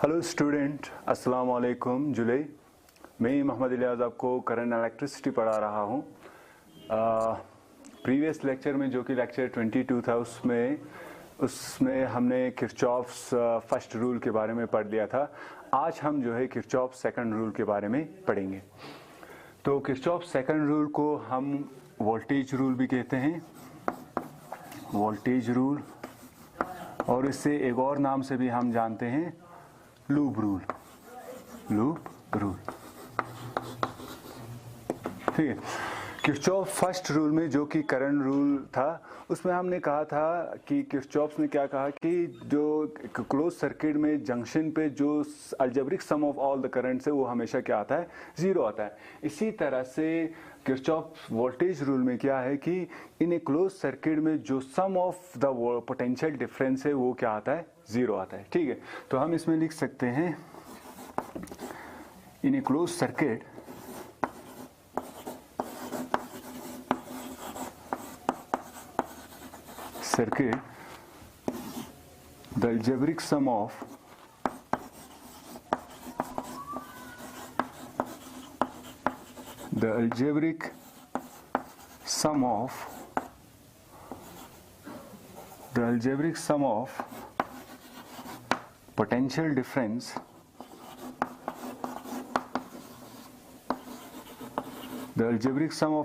Hello student, अस्सलाम वालेकुम। जुलै मैं मोहम्मद इलियास आपको करंट इलेक्ट्रिसिटी पढ़ा रहा हूँ। प्रीवियस लेक्चर में जो कि लेक्चर 22 था उसमें हमने किरचॉफ्स फर्स्ट रूल के बारे में पढ़ लिया था। आज हम जो है किरचॉफ सेकंड रूल के बारे में पढ़ेंगे। तो किरचॉफ सेकंड रूल को हम वोल्टेज रूल भी कहते हैं, वोल्टेज रूल, और इससे एक और नाम से भी हम जानते हैं लूप रूल, लूप रूल। ठीक है। किरचॉफ फर्स्ट रूल में जो कि करंट रूल था उसमें हमने कहा था कि किरचॉफ ने क्या कहा कि जो क्लोज सर्किट में जंक्शन पे जो algebraic sum of all the current है वो हमेशा क्या आता है, जीरो आता है। इसी तरह से किरचॉफ वोल्टेज रूल में क्या है कि इन ए क्लोज सर्किट में जो सम ऑफ द पोटेंशियल डिफरेंस है वो क्या आता है, जीरो आता है। ठीक है। तो हम इसमें लिख सकते हैं in a close circuit the algebraic sum of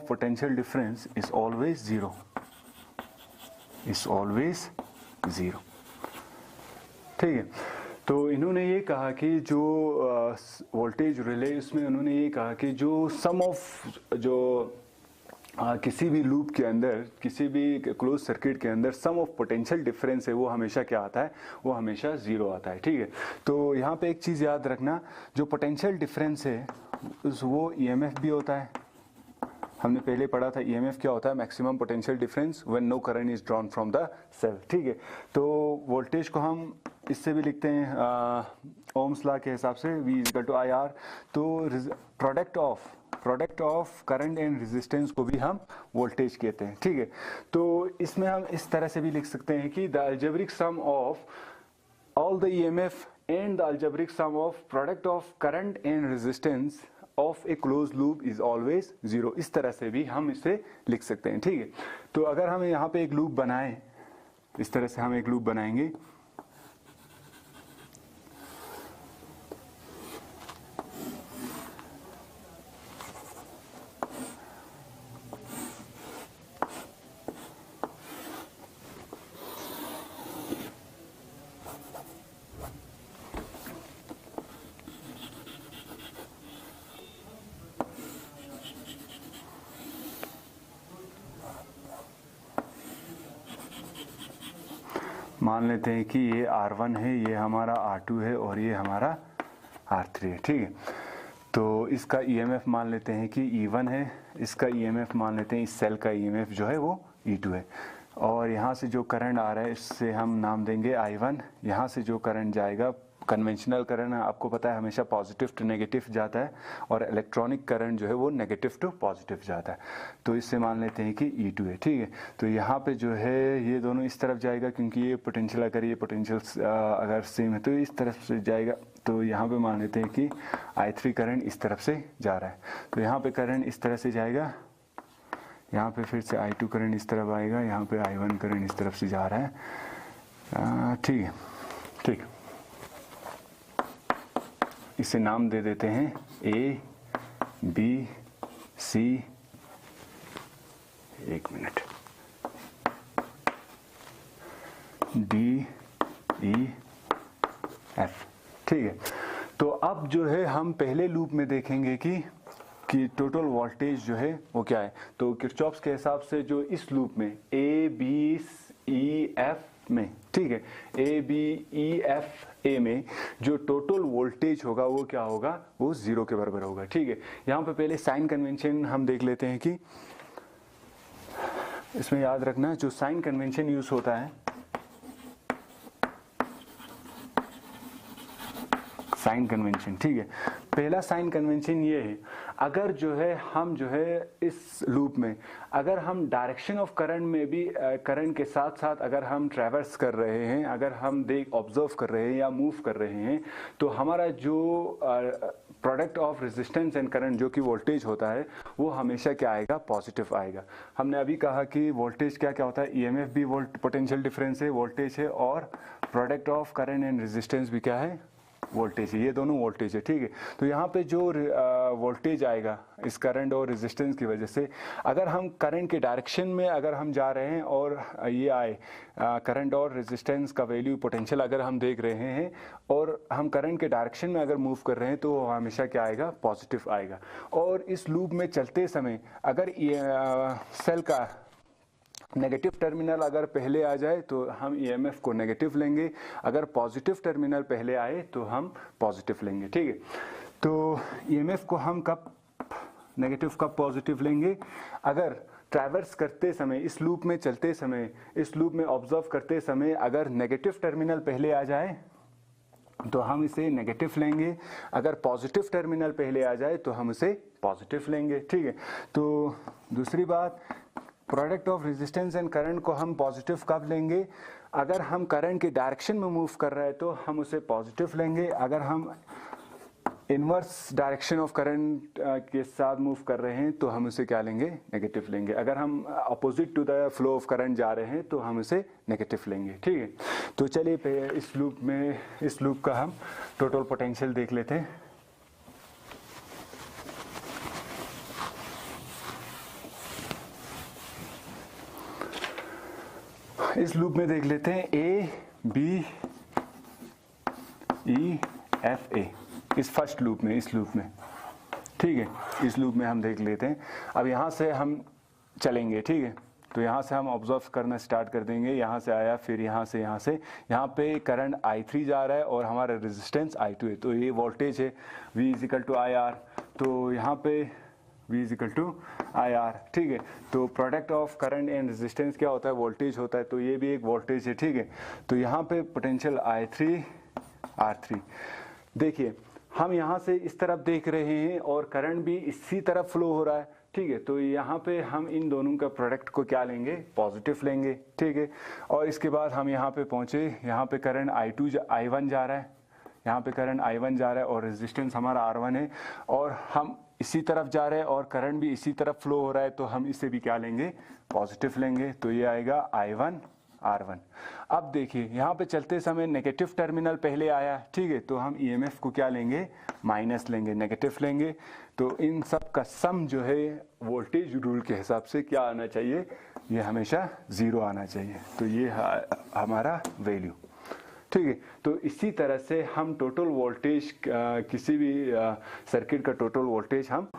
potential difference is always zero. ठीक है। तो इन्होंने ये कहा कि जो वोल्टेज रिले उसमें उन्होंने ये कहा कि जो सम ऑफ जो किसी भी लूप के अंदर, किसी भी क्लोज सर्किट के अंदर सम ऑफ पोटेंशियल डिफरेंस है वो हमेशा क्या आता है, वो हमेशा जीरो आता है। ठीक है। तो यहाँ पे एक चीज़ याद रखना, जो पोटेंशियल डिफरेंस है वो ईएमएफ भी होता है। हमने पहले पढ़ा था ईएमएफ क्या होता है, maximum potential difference when no current is drawn from the cell. ठीक है। तो वोल्टेज को हम इससे भी लिखते हैं ओम्स लॉ के हिसाब से V equal to I R. तो product of current and resistance को भी हम वोल्टेज कहते हैं। ठीक है। तो इसमें हम इस तरह से भी लिख सकते हैं कि the algebraic sum of all the EMF and the algebraic sum of product of current and resistance of a close loop is always zero. इस तरह से भी हम इसे लिख सकते हैं। ठीक है। तो अगर हम यहाँ पे एक लूप बनाएं, इस तरह से हम एक लूप बनाएंगे, मान लेते हैं कि ये R1 है, ये हमारा R2 है और ये हमारा R3 है। ठीक है। तो इसका ईएमएफ मान लेते हैं कि E1 है, इसका ईएमएफ मान लेते हैं, इस सेल का ईएमएफ जो है वो E2 है, और यहाँ से जो करंट आ रहा है इससे हम नाम देंगे I1। यहाँ से जो करंट जाएगा, कन्वेंशनल करंट आपको पता है हमेशा पॉजिटिव टू नेगेटिव जाता है, और इलेक्ट्रॉनिक करंट जो है वो नेगेटिव टू पॉजिटिव जाता है। तो इससे मान लेते हैं कि E2 है। ठीक है। तो यहाँ पे जो है ये दोनों इस तरफ जाएगा, क्योंकि ये पोटेंशियल अगर सेम है तो इस तरफ से जाएगा। तो यहाँ पे मान लेते हैं कि I3 करंट इस तरफ से जा रहा है, तो यहाँ पे करंट इस तरह से जाएगा, यहाँ पे फिर से I2 करंट इस तरफ आएगा, यहाँ पे I1 करंट इस तरफ से जा रहा है। ठीक है। ठीक, इसे नाम दे देते हैं A, B, C, एक मिनट, D, E, F। ठीक है। तो अब जो है हम पहले लूप में देखेंगे कि टोटल वोल्टेज जो है वो क्या है। तो किरचॉफ्स के हिसाब से जो इस लूप में A, B, E, F में, ठीक है, A, B, E, F, A में जो टोटल वोल्टेज होगा वो क्या होगा, वो जीरो के बराबर होगा। ठीक है। यहाँ पे पहले साइन कन्वेंशन हम देख लेते हैं कि इसमें याद रखना जो साइन कन्वेंशन यूज होता है, साइन कन्वेंशन, ठीक है। पहला साइन कन्वेंशन ये है, अगर जो है हम जो है इस लूप में अगर हम डायरेक्शन ऑफ करंट में भी करंट के साथ साथ अगर हम ट्रैवर्स कर रहे हैं, अगर हम ऑब्जर्व कर रहे हैं या मूव कर रहे हैं, तो हमारा जो product of resistance and current जो कि वोल्टेज होता है वो हमेशा क्या आएगा, पॉजिटिव आएगा। हमने अभी कहा कि वोल्टेज क्या क्या होता है, ईएमएफ भी पोटेंशियल डिफरेंस है, वोल्टेज है, और product of current and resistance भी क्या है, वोल्टेज है। ये दोनों वोल्टेज है, ठीक है। तो यहाँ पे जो वोल्टेज आएगा इस करंट और रेजिस्टेंस की वजह से, अगर हम करंट के डायरेक्शन में अगर हम जा रहे हैं और ये आए करंट और रेजिस्टेंस का वैल्यू पोटेंशियल अगर हम देख रहे हैं और हम करंट के डायरेक्शन में अगर मूव कर रहे हैं तो वो हमेशा क्या आएगा, पॉजिटिव आएगा। और इस लूप में चलते समय अगर सेल का नेगेटिव टर्मिनल अगर पहले आ जाए तो हम ईएमएफ को नेगेटिव लेंगे, अगर पॉजिटिव टर्मिनल पहले आए तो हम पॉजिटिव लेंगे, ठीक है। तो ईएमएफ को हम कब नेगेटिव कब पॉजिटिव लेंगे, अगर ट्रैवर्स करते समय, इस लूप में चलते समय, इस लूप में ऑब्जर्व करते समय अगर नेगेटिव टर्मिनल पहले आ जाए तो हम इसे नेगेटिव लेंगे, अगर पॉजिटिव टर्मिनल पहले आ जाए तो हम इसे पॉजिटिव लेंगे, ठीक है। तो दूसरी बात, product of resistance and current को हम पॉजिटिव कब लेंगे, अगर हम करंट के डायरेक्शन में मूव कर रहे हैं तो हम उसे पॉजिटिव लेंगे, अगर हम इनवर्स डायरेक्शन ऑफ करंट के साथ मूव कर रहे हैं तो हम उसे क्या लेंगे, नेगेटिव लेंगे, अगर हम opposite to the flow of current जा रहे हैं तो हम उसे नेगेटिव लेंगे, ठीक है। तो चलिए इस लूप का हम टोटल पोटेंशियल देख लेते हैं। इस लूप में देख लेते हैं A B E F A, इस फर्स्ट लूप में, इस लूप में, ठीक है। इस लूप में हम देख लेते हैं। अब यहाँ से हम चलेंगे, ठीक है। तो यहाँ से हम ऑब्जर्व करना स्टार्ट कर देंगे, यहाँ से आया, फिर यहाँ से यहाँ पे करंट I3 जा रहा है और हमारा रेजिस्टेंस I2 है। तो ये वोल्टेज है V = IR, तो यहाँ पे V = IR, ठीक है। तो product of current and resistance क्या होता है, वोल्टेज होता है, तो ये भी एक वोल्टेज है, ठीक है। तो यहाँ पे पोटेंशियल I3 R3, देखिए हम यहाँ से इस तरफ देख रहे हैं और करंट भी इसी तरफ फ्लो हो रहा है, ठीक है। तो यहाँ पे हम इन दोनों का प्रोडक्ट को क्या लेंगे, पॉजिटिव लेंगे, ठीक है। और इसके बाद हम यहाँ पे पहुँचे, यहाँ पे करंट I1 जा रहा है, यहाँ पे करंट I1 जा रहा है और रेजिस्टेंस हमारा R1 है, और हम इसी तरफ जा रहे हैं और करंट भी इसी तरफ फ्लो हो रहा है, तो हम इसे भी क्या लेंगे, पॉजिटिव लेंगे। तो ये आएगा I1 R1। अब देखिए यहाँ पे चलते समय नेगेटिव टर्मिनल पहले आया, ठीक है। तो हम ईएमएफ को क्या लेंगे, माइनस लेंगे, नेगेटिव लेंगे। तो इन सब का सम जो है वोल्टेज रूल के हिसाब से क्या आना चाहिए, ये हमेशा 0 आना चाहिए। तो ये हमारा वैल्यू, ठीक है। तो इसी तरह से हम टोटल वोल्टेज किसी भी सर्किट का टोटल वोल्टेज हम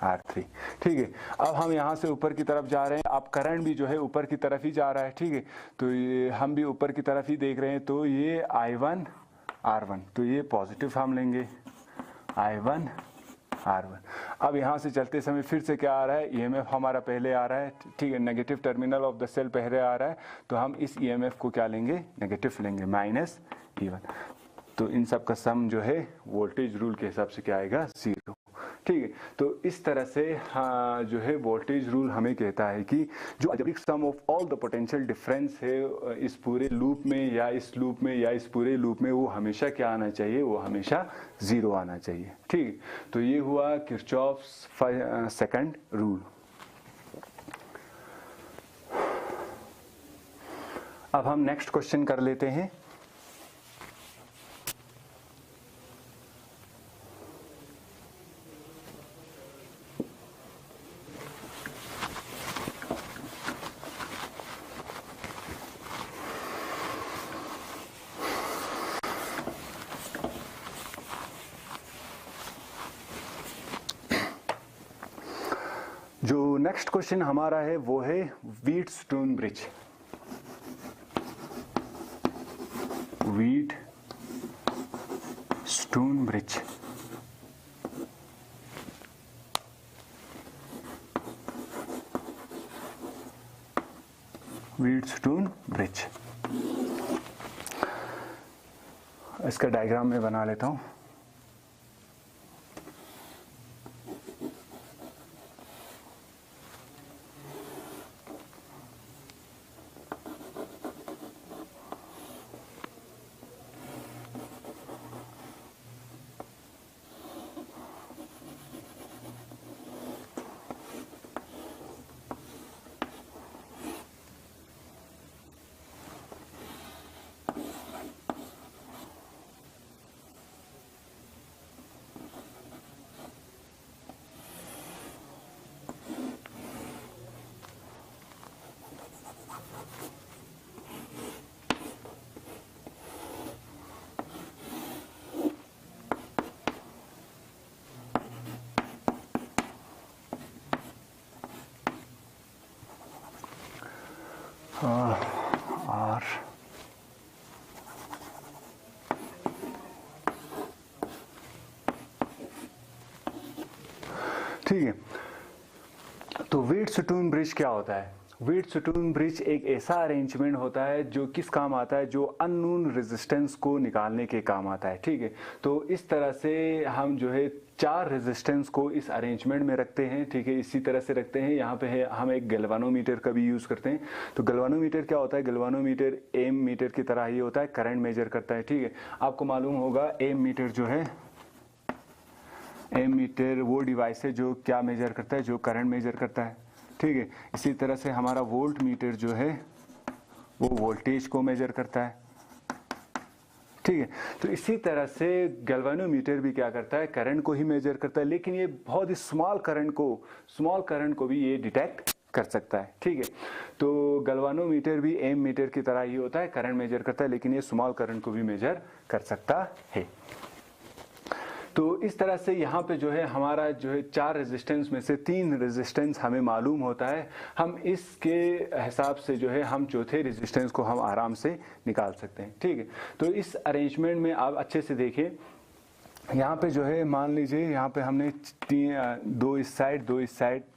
R3, ठीक है। अब हम यहाँ से ऊपर की तरफ जा रहे हैं, अब करंट भी जो है ऊपर की तरफ ही जा रहा है, ठीक है। तो ये हम भी ऊपर की तरफ ही देख रहे हैं, तो ये I1 R1, तो ये पॉजिटिव हम लेंगे, I1 R1। अब यहाँ से चलते समय फिर से क्या आ रहा है, ईएमएफ हमारा पहले आ रहा है, ठीक है। Negative terminal of the cell पहले आ रहा है, तो हम इस ईएमएफ को क्या लेंगे, नेगेटिव लेंगे, -E1। तो इन सब का सम जो है वोल्टेज रूल के हिसाब से क्या आएगा, 0, ठीक है। तो इस तरह से जो है वोल्टेज रूल हमें कहता है कि जो algebraic sum of all the potential difference है इस पूरे लूप में या इस लूप में या इस पूरे लूप में, वो हमेशा क्या आना चाहिए, वो हमेशा 0 आना चाहिए, ठीक है। तो ये हुआ किरचॉफ्स सेकंड रूल। अब हम नेक्स्ट क्वेश्चन कर लेते हैं। जो नेक्स्ट क्वेश्चन हमारा है वो है Wheatstone bridge. Wheatstone bridge, Wheatstone bridge. इसका डायग्राम मैं बना लेता हूँ। आर ठीक है। तो व्हीटस्टोन ब्रिज क्या होता है? व्हीटस्टोन ब्रिज एक ऐसा अरेंजमेंट होता है जो किस काम आता है, जो अननोन रेजिस्टेंस को निकालने के काम आता है। ठीक है, तो इस तरह से हम जो है 4 रेजिस्टेंस को इस अरेंजमेंट में रखते हैं। ठीक है, इसी तरह से रखते हैं। यहाँ पे है हम एक गैल्वानोमीटर का भी यूज करते हैं। तो गैल्वानोमीटर क्या होता है? गैल्वानोमीटर एम मीटर की तरह ही होता है, करंट मेजर करता है। ठीक है, आपको मालूम होगा एम मीटर जो है, एम मीटर वो डिवाइस है जो क्या मेजर करता है? जो करंट मेजर करता है। ठीक है, इसी तरह से हमारा वोल्ट मीटर जो है वो वोल्टेज को मेजर करता है। ठीक है, तो इसी तरह से गैल्वानोमीटर भी क्या करता है? करंट को ही मेजर करता है, लेकिन ये बहुत ही स्मॉल करंट को भी ये डिटेक्ट कर सकता है। ठीक है, तो गैल्वानोमीटर भी एम मीटर की तरह ही होता है, करंट मेजर करता है, लेकिन ये स्मॉल करंट को भी मेजर कर सकता है। तो इस तरह से यहाँ पे जो है हमारा जो है 4 रेजिस्टेंस में से 3 रेजिस्टेंस हमें मालूम होता है। हम इसके हिसाब से जो है हम चौथे रेजिस्टेंस को हम आराम से निकाल सकते हैं। ठीक है, तो इस अरेंजमेंट में आप अच्छे से देखें। यहाँ पे जो है मान लीजिए यहाँ पे हमने 2 इस साइड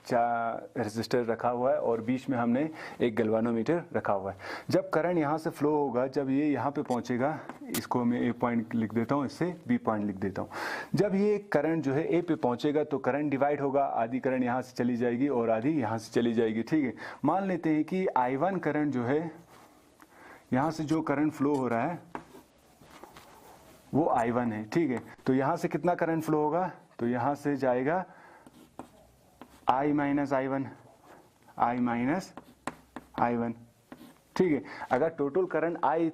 4 रेजिस्टर रखा हुआ है और बीच में हमने एक गैल्वानोमीटर रखा हुआ है। जब करंट यहाँ से फ्लो होगा, जब ये यहाँ पे पहुँचेगा, इसको मैं ए पॉइंट लिख देता हूँ, इससे बी पॉइंट लिख देता हूँ। जब ये करंट जो है ए पे पहुँचेगा तो करंट डिवाइड होगा, आधी करंट यहाँ से चली जाएगी और आधी यहाँ से चली जाएगी। ठीक है, मान लेते हैं कि I1 करंट जो है, यहाँ से जो करंट फ्लो हो रहा है वो I1 है। ठीक है, तो यहां से कितना करंट फ्लो होगा? तो यहां से जाएगा I माइनस I1। ठीक है, अगर टोटल करंट I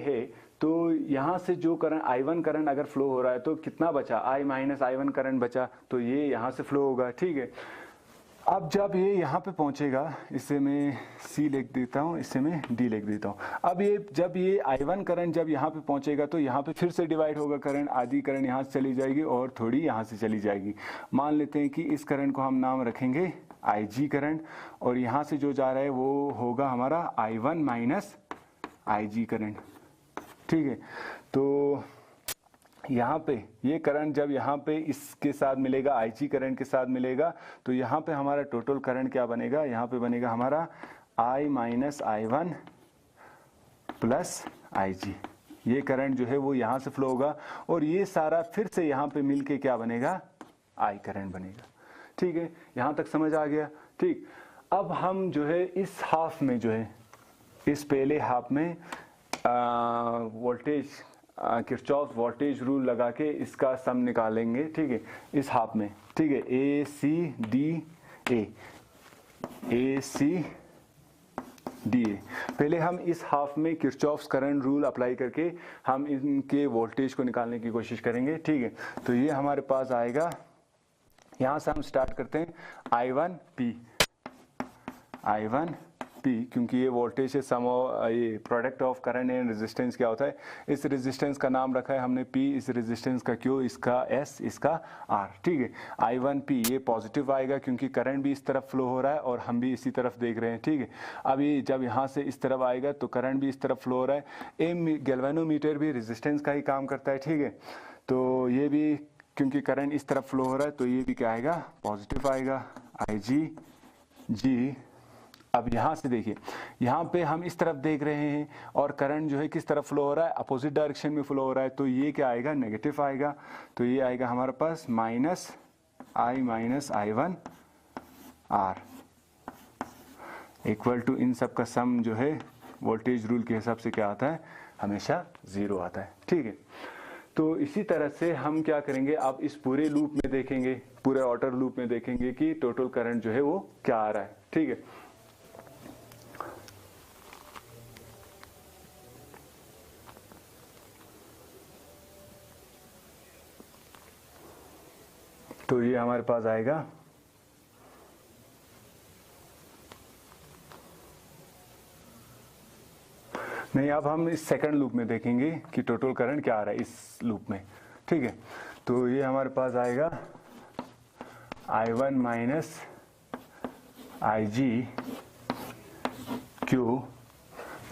है तो यहां से जो करंट I1 करंट अगर फ्लो हो रहा है तो कितना बचा? I माइनस I1 करंट बचा, तो ये यहां से फ्लो होगा। ठीक है, अब जब ये यहाँ पे पहुँचेगा, इससे मैं C लिख देता हूँ, इससे मैं D लिख देता हूँ। अब ये जब ये I1 करंट जब यहाँ पे पहुँचेगा तो यहाँ पे फिर से डिवाइड होगा करंट, आधी करंट यहाँ से चली जाएगी और थोड़ी यहाँ से चली जाएगी। मान लेते हैं कि इस करंट को हम नाम रखेंगे IG करंट, और यहाँ से जो जा रहा है वो होगा हमारा I1 माइनस IG करंट। ठीक है, तो यहाँ पे ये करंट जब यहाँ पे इसके साथ मिलेगा, IG करंट के साथ मिलेगा, तो यहाँ पे हमारा टोटल करंट क्या बनेगा? यहाँ पे बनेगा हमारा I minus I1 plus IG। ये करंट जो है वो यहाँ से फ्लो होगा और ये सारा फिर से यहाँ पे मिलके क्या बनेगा? I करंट बनेगा। ठीक है, यहाँ तक समझ आ गया? ठीक, अब हम जो है इस हाफ में जो है, इस पहले हाफ में वोल्टेज किरचॉफ वोल्टेज रूल लगा के इसका सम निकालेंगे। ठीक है, इस हाफ में। ठीक है, ACDA। पहले हम इस हाफ में किरचॉफ्स करंट रूल अप्लाई करके हम इनके वोल्टेज को निकालने की कोशिश करेंगे। ठीक है, तो ये हमारे पास आएगा, यहां से हम स्टार्ट करते हैं I1P, क्योंकि ये वोल्टेज है, सम ये product of current and resistance क्या होता है? इस रेजिस्टेंस का नाम रखा है हमने P, इस रेजिस्टेंस का Q, इसका S, इसका R। ठीक है, I1P ये पॉजिटिव आएगा क्योंकि करंट भी इस तरफ फ्लो हो रहा है और हम भी इसी तरफ देख रहे हैं। ठीक है, अब ये जब यहाँ से इस तरफ आएगा तो करंट भी इस तरफ फ्लो हो रहा है। गैल्वानोमीटर भी रेजिस्टेंस का ही काम करता है। ठीक है, तो ये भी क्योंकि करंट इस तरफ फ्लो हो रहा है तो ये भी क्या आएगा? पॉजिटिव आएगा। IG अब यहाँ से देखिए, यहाँ पे हम इस तरफ देख रहे हैं और करंट जो है किस तरफ फ्लो हो रहा है, अपोजिट डायरेक्शन में फ्लो हो रहा है, तो ये क्या आएगा, नेगेटिव आएगा। तो ये आएगा हमारे पास -I-I1 R इक्वल टू इन सब का सम जो है वोल्टेज रूल के हिसाब से क्या आता है, हमेशा 0 आता है। ठीक है, तो इसी तरह से हम क्या करेंगे, आप इस पूरे लूप में देखेंगे, पूरे ऑटर लूप में देखेंगे कि टोटल करंट जो है वो क्या आ रहा है। ठीक है, तो ये हमारे पास आएगा नहीं, अब हम इस सेकंड लूप में देखेंगे कि टोटल करंट क्या आ रहा है इस लूप में। ठीक है, तो ये हमारे पास आएगा I1 माइनस IG Q,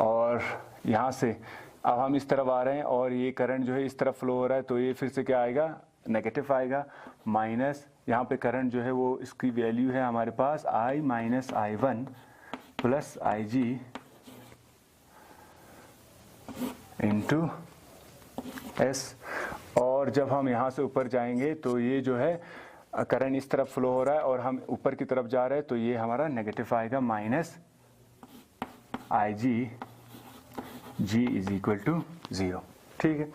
और यहाँ से अब हम इस तरफ आ रहे हैं और ये करंट जो है इस तरफ फ्लो हो रहा है, तो ये फिर से क्या आएगा, नेगेटिव आएगा, माइनस यहाँ पे करंट जो है वो इसकी वैल्यू है हमारे पास I minus I1 plus IG into S, और जब हम यहाँ से ऊपर जाएंगे तो ये जो है करंट इस तरफ फ्लो हो रहा है और हम ऊपर की तरफ जा रहे हैं, तो ये हमारा नेगेटिव आएगा, minus IG G is equal to 0। ठीक है,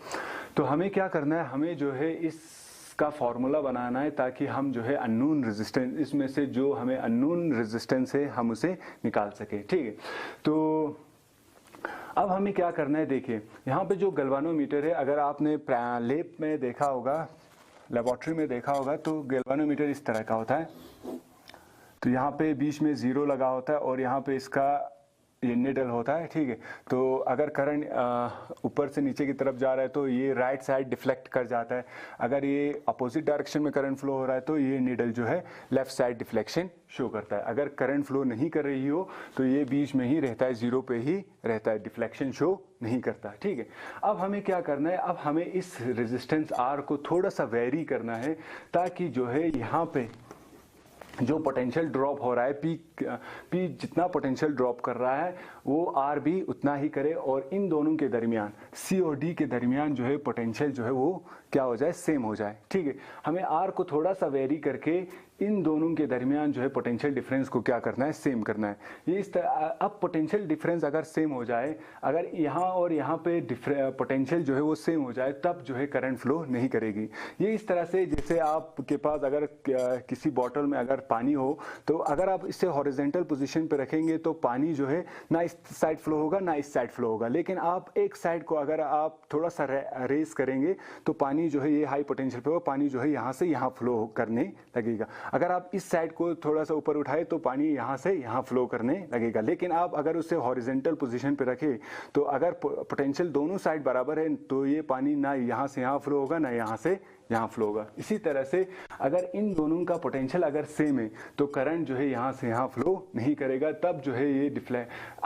तो हमें क्या करना है, हमें जो है इसका फॉर्मूला बनाना है ताकि हम जो है अननोन रेजिस्टेंस, इसमें से जो हमें अननोन रेजिस्टेंस है हम उसे निकाल सके। ठीक है, तो अब हमें क्या करना है, देखिए यहाँ पे जो गैल्वानोमीटर है, अगर आपने लैब में देखा होगा, लेबोरेटरी में देखा होगा, तो गैल्वानोमीटर इस तरह का होता है। तो यहाँ पे बीच में 0 लगा होता है और यहाँ पे इसका ये निडल होता है। ठीक है, तो अगर करंट ऊपर से नीचे की तरफ जा रहा है तो ये राइट साइड डिफ्लेक्ट कर जाता है, अगर ये अपोजिट डायरेक्शन में करंट फ्लो हो रहा है तो ये निडल जो है लेफ्ट साइड डिफ्लेक्शन शो करता है। अगर करंट फ्लो नहीं कर रही हो तो ये बीच में ही रहता है, 0 पे ही रहता है, डिफ्लेक्शन शो नहीं करता। ठीक है, अब हमें क्या करना है, अब हमें इस रेजिस्टेंस R को थोड़ा सा वेरी करना है ताकि जो है यहाँ पे जो पोटेंशियल ड्रॉप हो रहा है, पी जितना पोटेंशियल ड्रॉप कर रहा है वो आर भी उतना ही करे, और इन दोनों के दरमियान, सी और डी के दरमियान जो है पोटेंशियल जो है वो क्या हो जाए, सेम हो जाए। ठीक है, हमें आर को थोड़ा सा वेरी करके इन दोनों के दरमियान जो है पोटेंशियल डिफरेंस को क्या करना है, सेम करना है। ये इस तरह, अब पोटेंशियल डिफरेंस अगर सेम हो जाए, अगर यहाँ और यहाँ पे पोटेंशियल जो है वो सेम हो जाए, तब जो है करंट फ्लो नहीं करेगी। ये इस तरह से, जैसे आपके पास अगर किसी बॉटल में अगर पानी हो, तो अगर आप इसे हॉरिजॉन्टल पोजीशन पे रखेंगे तो पानी जो है ना इस साइड फ्लो होगा ना इस साइड फ्लो होगा, लेकिन आप एक साइड को अगर आप थोड़ा सा रेस करेंगे तो पानी जो है ये हाई पोटेंशियल पे हो, पानी जो है यहाँ से यहाँ फ्लो करने लगेगा। अगर आप इस साइड को थोड़ा सा ऊपर उठाए तो पानी यहाँ से यहाँ फ्लो करने लगेगा, लेकिन आप अगर उसे हॉरिजॉन्टल पोजीशन पे रखें तो अगर पोटेंशियल दोनों साइड बराबर है तो ये पानी ना यहाँ से यहाँ फ्लो होगा ना यहाँ से यहाँ फ्लो होगा। इसी तरह से अगर इन दोनों का पोटेंशियल अगर सेम है तो करंट जो है यहाँ से यहाँ फ्लो नहीं करेगा, तब जो है ये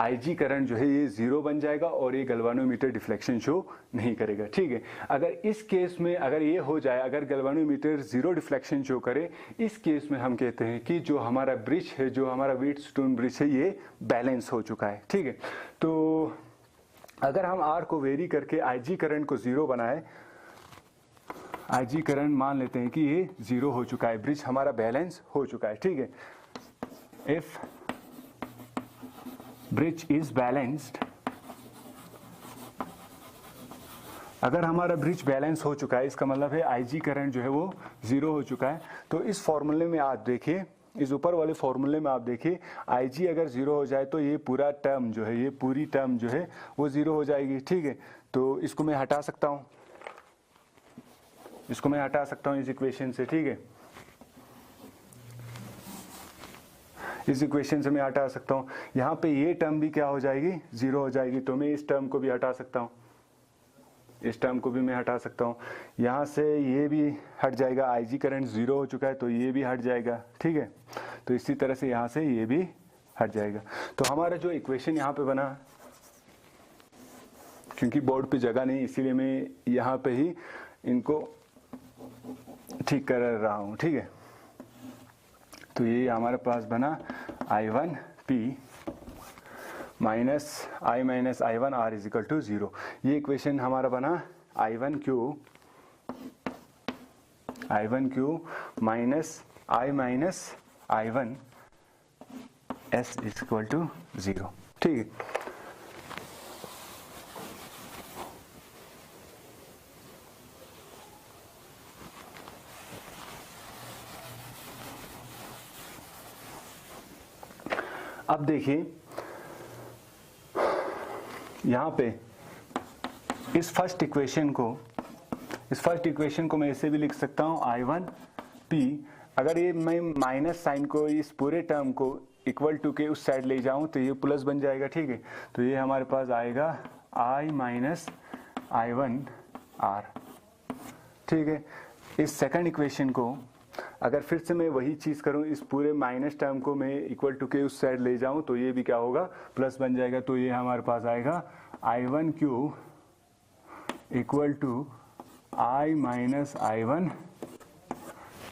IG करंट जो है ये 0 बन जाएगा और ये गैल्वानोमीटर डिफ्लेक्शन शो नहीं करेगा। ठीक है, अगर इस केस में अगर ये हो जाए, अगर गैल्वानोमीटर 0 डिफ्लेक्शन शो करे, इस केस में हम कहते हैं कि जो हमारा ब्रिज है, जो हमारा व्हीटस्टोन ब्रिज है, ये बैलेंस हो चुका है। ठीक है, तो अगर हम R को वेरी करके IG करंट को 0 बनाए, IG करंट मान लेते हैं कि ये 0 हो चुका है, ब्रिज हमारा बैलेंस हो चुका है। ठीक है, इफ ब्रिज इज बैलेंस्ड, अगर हमारा ब्रिज बैलेंस हो चुका है, इसका मतलब है IG करंट जो है वो 0 हो चुका है। तो इस फॉर्मूले में आप देखिए, इस ऊपर वाले फॉर्मूले में आप देखिए, IG अगर 0 हो जाए तो ये पूरा टर्म जो है, ये पूरी टर्म जो है वो 0 हो जाएगी। ठीक है, तो इसको मैं हटा सकता हूँ, इसको मैं हटा सकता हूँ इस इक्वेशन से। ठीक है, इस इक्वेशन से मैं हटा सकता हूँ, यहाँ पे ये टर्म भी क्या हो जाएगी, 0 हो जाएगी, तो मैं इस टर्म को भी हटा सकता हूँ, इस टर्म को भी मैं हटा सकता हूँ, यहाँ से ये भी हट जाएगा, IG करंट 0 हो चुका है तो ये भी हट जाएगा। ठीक है, तो इसी तरह से यहाँ से ये भी हट जाएगा। तो हमारा जो इक्वेशन यहाँ पे बना, क्योंकि बोर्ड पे जगह नहीं इसीलिए मैं यहाँ पे ही इनको ठीक कर रहा हूँ। ठीक है, तो ये हमारे पास बना I1P minus I one R is equal to 0। ये इक्वेशन हमारा बना I one Q minus I one S is equal to 0। ठीक है, अब देखिए यहां पे इस फर्स्ट इक्वेशन को मैं ऐसे भी लिख सकता हूं आई वन पी। अगर ये मैं माइनस साइन को इस पूरे टर्म को इक्वल टू के उस साइड ले जाऊं तो ये प्लस बन जाएगा। ठीक है, तो ये हमारे पास आएगा आई माइनस आई वन आर। ठीक है, इस सेकंड इक्वेशन को अगर फिर से मैं वही चीज करूं, इस पूरे माइनस टर्म को मैं इक्वल टू के उस साइड ले जाऊं तो ये भी क्या होगा, प्लस बन जाएगा। तो ये हमारे पास आएगा I one Q equal to I minus I one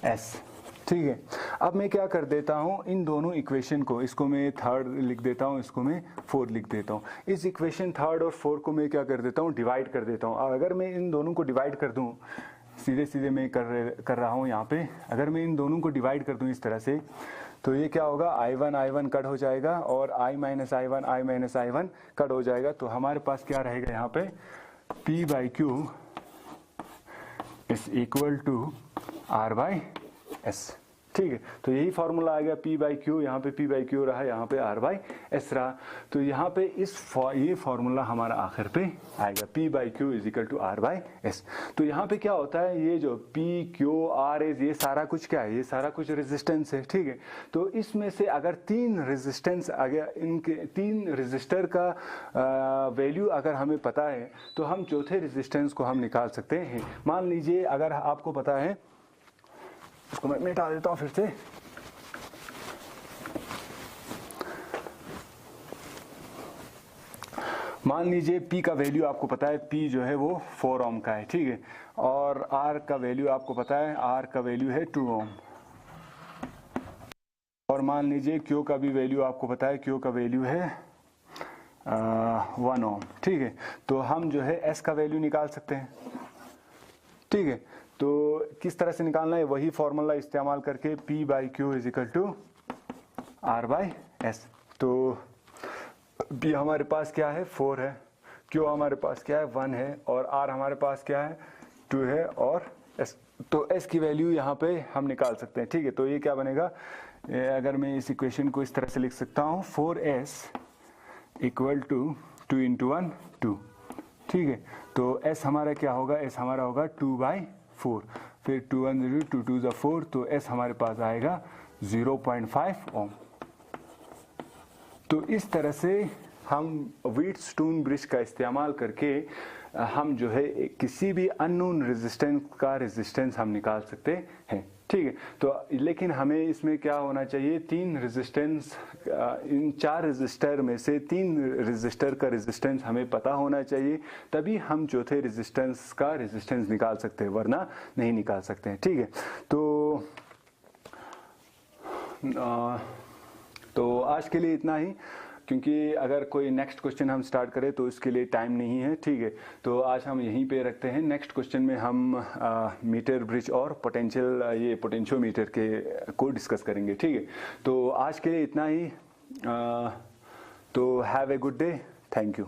S. ठीक है, अब मैं क्या कर देता हूं, इन दोनों इक्वेशन को, इसको मैं थर्ड लिख देता हूं, इसको मैं फोर्थ लिख देता हूं। इस इक्वेशन थर्ड और फोर्थ को मैं क्या कर देता हूं, डिवाइड कर देता हूं। अगर मैं इन दोनों को डिवाइड कर दूं, सीधे सीधे मैं कर रहा हूं यहाँ पे, अगर मैं इन दोनों को डिवाइड कर दूं इस तरह से, तो ये क्या होगा, आई वन कट हो जाएगा और आई माइनस आई वन कट हो जाएगा। तो हमारे पास क्या रहेगा यहाँ पे, P by Q is equal to R by S. ठीक है, तो यही फॉर्मूला आ गया P बाई क्यू, यहाँ पे P बाई क्यू रहा, यहाँ पे R बाई एस रहा। तो यहाँ पे ये फॉर्मूला हमारा आखिर पे आएगा, P by Q is equal to R by S. तो यहाँ पे क्या होता है, ये जो P Q R एस, ये सारा कुछ क्या है, ये सारा कुछ रेजिस्टेंस है। ठीक है, तो इसमें से अगर तीन रेजिस्टेंस, अगर इनके तीन रेजिस्टर का वैल्यू अगर हमें पता है तो हम चौथे रेजिस्टेंस को हम निकाल सकते हैं। मान लीजिए अगर आपको पता है, इसको मैं मिटा देता हूं फिर से। मान लीजिए P का वैल्यू आपको पता है, P जो है वो 4 ओम का है। ठीक है, और R का वैल्यू आपको पता है, R का वैल्यू है 2 ओम। और मान लीजिए Q का भी वैल्यू आपको पता है, Q का वैल्यू है 1 ओम। ठीक है, तो हम जो है S का वैल्यू निकाल सकते हैं। ठीक है, तो किस तरह से निकालना है, वही फॉर्मूला इस्तेमाल करके P by Q is equal to R by S. तो P हमारे पास क्या है, 4 है, Q हमारे पास क्या है, 1 है, और R हमारे पास क्या है, 2 है, और S, तो S की वैल्यू यहाँ पे हम निकाल सकते हैं। ठीक है, तो ये क्या बनेगा, अगर मैं इस इक्वेशन को इस तरह से लिख सकता हूँ, 4S इक्वल टू 2 इंटू 1 2। ठीक है, तो S हमारा क्या होगा, S हमारा होगा 2 बाई 4, फिर 2 1 0 2 2 ज़ा 4, तो S हमारे पास आएगा 0.5 ओम। तो इस तरह से हम व्हीटस्टोन ब्रिज का इस्तेमाल करके हम जो है किसी भी अननोन रेजिस्टेंस का रेजिस्टेंस हम निकाल सकते हैं। ठीक है, तो लेकिन हमें इसमें क्या होना चाहिए, तीन रेजिस्टेंस, इन 4 रेजिस्टर में से 3 रेजिस्टर का रेजिस्टेंस हमें पता होना चाहिए, तभी हम चौथे रेजिस्टेंस का रेजिस्टेंस निकाल सकते हैं, वरना नहीं निकाल सकते हैं। ठीक है, तो आज के लिए इतना ही, क्योंकि अगर कोई नेक्स्ट क्वेश्चन हम स्टार्ट करें तो इसके लिए टाइम नहीं है। ठीक है, तो आज हम यहीं पे रखते हैं। नेक्स्ट क्वेश्चन में हम मीटर ब्रिज और पोटेंशियोमीटर के को डिस्कस करेंगे। ठीक है, तो आज के लिए इतना ही। तो have a good day, thank you.